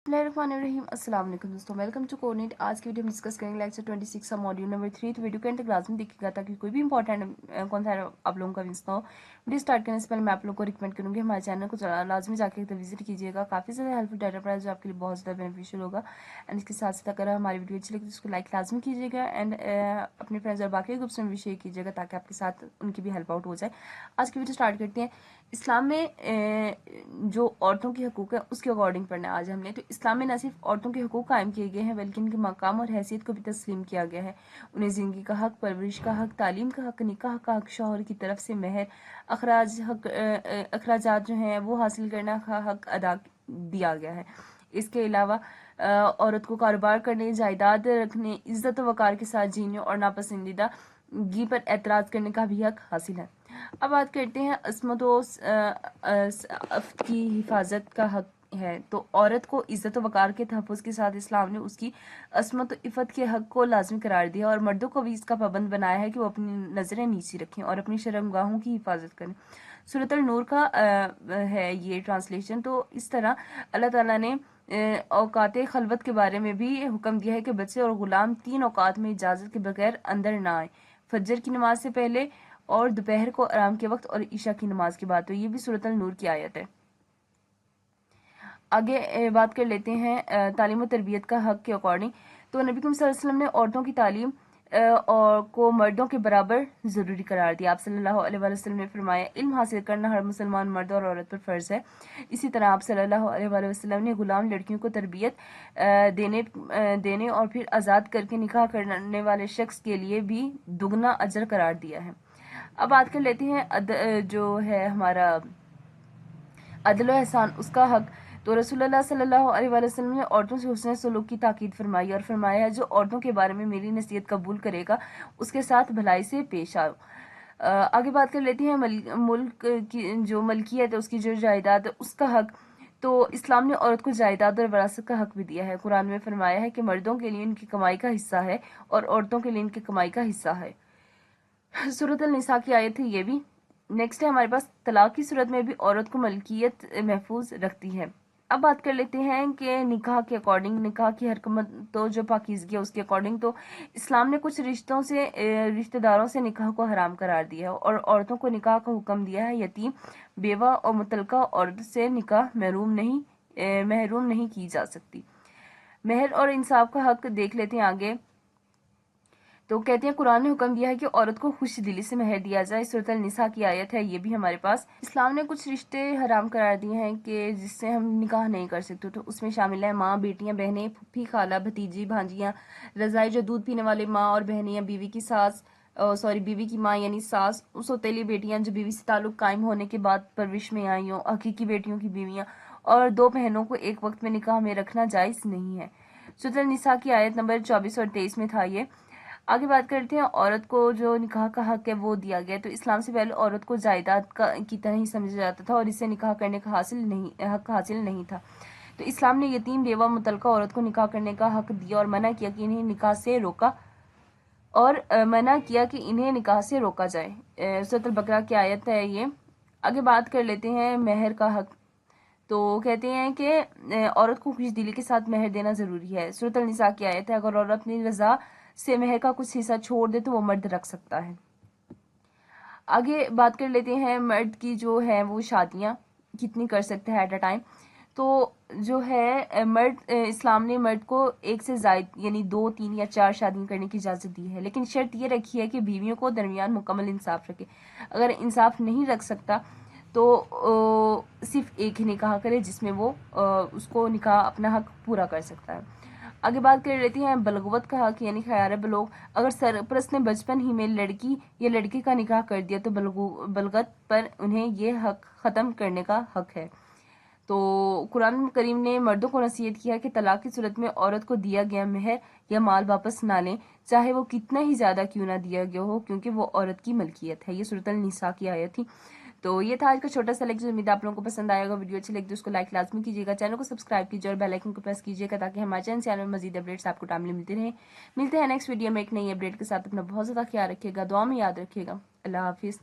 बिस्मिल्लाहिर्रहमानिर्रहीम। अस्सलाम वालेकुम दोस्तों, वेलकम टू कोर्नेट। आज की वीडियो में डिस्कस करेंगे लेक्चर 26 का मॉड्यूल नंबर 3। तो वीडियो के अंत तक लाजमी देखिएगा ताकि कोई भी इंपॉर्टेंट कौन सा आप लोगों का मिस ना हो। वीडियो स्टार्ट करने से पहले मैं आप लोगों को रिकमेंड करूँगी हमारे चैनल को लाजमी जाके एक विजिट कीजिएगा। काफ़ी ज़्यादा हेल्पफुल डाटा प्राइस जो आपके लिए बहुत ज़्यादा बेनिफिशियल होगा। एंड इसके साथ साथ अगर हमारी वीडियो अच्छी लगी तो उसको लाइक लाजमी कीजिएगा एंड अपने फ्रेंड्स और बाकी ग्रुप्स में भी शेयर कीजिएगा ताकि आपके साथ उनकी भी हेल्प आउट हो जाए। आज की वीडियो स्टार्ट करते हैं। इस्लाम में जो औरतों के हकूक़ है उसके अकॉर्डिंग पढ़ना है आज हमने। तो इस्लाम में न सिर्फ औरतों के हकूक़ कायम किए गए हैं बल्कि उनके मकाम और हैसियत को भी तस्लीम किया गया है। उन्हें ज़िंदगी का हक, परवरिश का हक, तालीम का हक, निकाह का हक, शौहर की तरफ से महर, अखराजात जो हैं वो हासिल करने का हक अदा दिया गया है। इसके अलावा औरत को कारोबार करने, जायदाद रखने, इज्जत व वक़ार के साथ जीने और नापसंदीदा गी पर एतराज़ करने का भी हक हासिल है। अब बात करते हैं अस्मत की हिफाजत का हक है। तो औरत को इज्जत व वक़ार के तहफ़्फ़ुज़ के साथ इस्लाम ने उसकी अस्मत व इफ़्फ़त के हक को लाज़मी करार दिया और मर्दों को भी इसका पाबंद बनाया है कि वो अपनी नज़रें नीची रखें और अपनी शर्मगाहों की हिफाजत करें। सूरत अल-नूर का है ये ट्रांसलेशन। तो इस तरह अल्लाह ताला ने औकात खलवत के बारे में भी हुक्म दिया है कि बच्चे और गुलाम 3 औकात में इजाज़त के बगैर अंदर ना आए, फजर की नमाज से पहले और दोपहर को आराम के वक्त और ईशा की नमाज के बाद। तो ये भी सूरत अल-नूर की आयत है। आगे बात कर लेते हैं तालीम और तरबियत का हक के अकॉर्डिंग। तो नबी करीम सल्लल्लाहु अलैहि वसल्लम ने औरतों की तालीम और को मर्दों के बराबर ज़रूरी करार दिया। आप सल्लल्लाहु अलैहि वसल्लम ने फरमाया, इल्म हासिल करना हर मुसलमान मर्द और औरत पर फ़र्ज़ है। इसी तरह आप सल्लल्लाहु अलैहि वसल्लम ने गुलाम लड़कियों को तरबियत देने और फिर आज़ाद करके निकाह करने वाले शख्स के लिए भी दुगना अजर करार दिया है। अब बात कर लेते हैं जो है हमारा अदल व एहसान उसका हक। तो रसूलुल्लाह सल्लल्लाहु अलैहि वसल्लम ने औरतों से हुस्न सलूक की ताकीद फरमाई और फरमाया, जो औरतों के बारे में मेरी नसीहत कबूल करेगा उसके साथ भलाई से पेश आओ। आगे बात कर लेते हैं मुल्क की जो मलकियत है, उसकी जो जायदाद है उसका हक। तो इस्लाम ने औरत को जायदाद और विरासत का हक भी दिया है। कुरान में फरमाया है कि मर्दों के लिए उनकी कमाई का हिस्सा है और औरतों के लिए उनकी कमाई का हिस्सा है। सूरत अल-निसा की आयत है ये भी। नेक्स्ट है हमारे पास तलाक की सूरत में भी औरत को मलकियत महफूज रखती है। अब बात कर लेते हैं कि निकाह के अकॉर्डिंग, निकाह की हरकत तो जो पाकीज़गी है उसके अकॉर्डिंग। तो इस्लाम ने कुछ रिश्तेदारों से निकाह को हराम करार दिया है और औरतों को निकाह का हुक्म दिया है। यतीम, बेवा और मुतलका औरत से निकाह महरूम नहीं की जा सकती। महर और इंसाफ का हक देख लेते हैं आगे। तो कहते हैं कुरान ने हुक्म दिया है कि औरत को खुश दिली से महर दिया जाए। सूरत अल-निसा की आयत है ये भी हमारे पास। इस्लाम ने कुछ रिश्ते हराम करार दिए हैं कि जिससे हम निकाह नहीं कर सकते। तो उसमें शामिल है माँ, बेटियां, बहनें, फूफी, खाला, भतीजी, भांजियां, रज़ाई जो दूध पीने वाले माँ और बहनें या बीवी की सास बीवी की माँ यानी सास, सौतेली बेटियां जो बीवी से ताल्लुक कायम होने के बाद परवरिश में आई हों, हकीकी बेटियों की बीवियां और 2 बहनों को एक वक्त में निकाह में रखना जायज़ नहीं है। सूरत अल-निसा की आयत नंबर 24 और 23 में था ये। आगे बात करते हैं औरत को जो निकाह का हक है वो दिया गया। तो इस्लाम से पहले औरत को जायदाद की तरह ही समझा जाता था और इससे निकाह करने का हक हासिल नहीं था। तो इस्लाम ने यतीम, बेवा, मुतलका औरत को निकाह करने का हक दिया और मना किया कि इन्हें निकाह से रोका जाए। सूरत अल-बकरा की आयत है ये। आगे बात कर लेते हैं महर का हक। तो कहते हैं कि औरत को खुशदिली के साथ महर देना ज़रूरी है। सूरत अल-निसा की आयत है, अगर औरत अपनी रज़ा से महर का कुछ हिस्सा छोड़ दे तो वो मर्द रख सकता है। आगे बात कर लेते हैं मर्द की जो है वो शादियाँ कितनी कर सकते हैं एट अ टाइम। तो जो है इस्लाम ने मर्द को एक से ज़ायद यानी 2, 3 या 4 शादी करने की इजाज़त दी है, लेकिन शर्त ये रखी है कि बीवियों को दरमियान मुकम्मल इंसाफ रखे। अगर इंसाफ नहीं रख सकता तो सिर्फ एक ही निकाह करे जिसमें वो उसको निकाह अपना हक पूरा कर सकता है। आगे बात कर लेते हैं बलगवत का हक यानी ख़यार बलोग। अगर सरपरस्त ने बचपन ही में लड़की या लड़के का निकाह कर दिया तो बलगत पर उन्हें ये हक ख़त्म करने का हक है। तो कुरान करीम ने मर्दों को नसीहत किया कि तलाक की सूरत में औरत को दिया गया महर या माल वापस ना लें, चाहे वो कितना ही ज़्यादा क्यों ना दिया गया हो, क्योंकि वो औरत की मलकियत है। ये सूरत अल-निसा की आयत थी। तो ये था आज का छोटा सा लेक्चर। उम्मीद आप लोगों को पसंद आएगा। वीडियो अच्छी लगी तो उसको लाइक लाजमी कीजिएगा, चैनल को सब्सक्राइब कीजिए और बेल आइकन को प्रेस कीजिएगा ताकि हमारे चैनल में मजीद अपडेट्स आपको टाइमली मिलते रहें। मिलते हैं नेक्स्ट वीडियो में एक नई अपडेट के साथ। अपना बहुत ज़्यादा ख्याल रखिएगा, दुआ में याद रखिएगा। अल्लाह हाफिज़।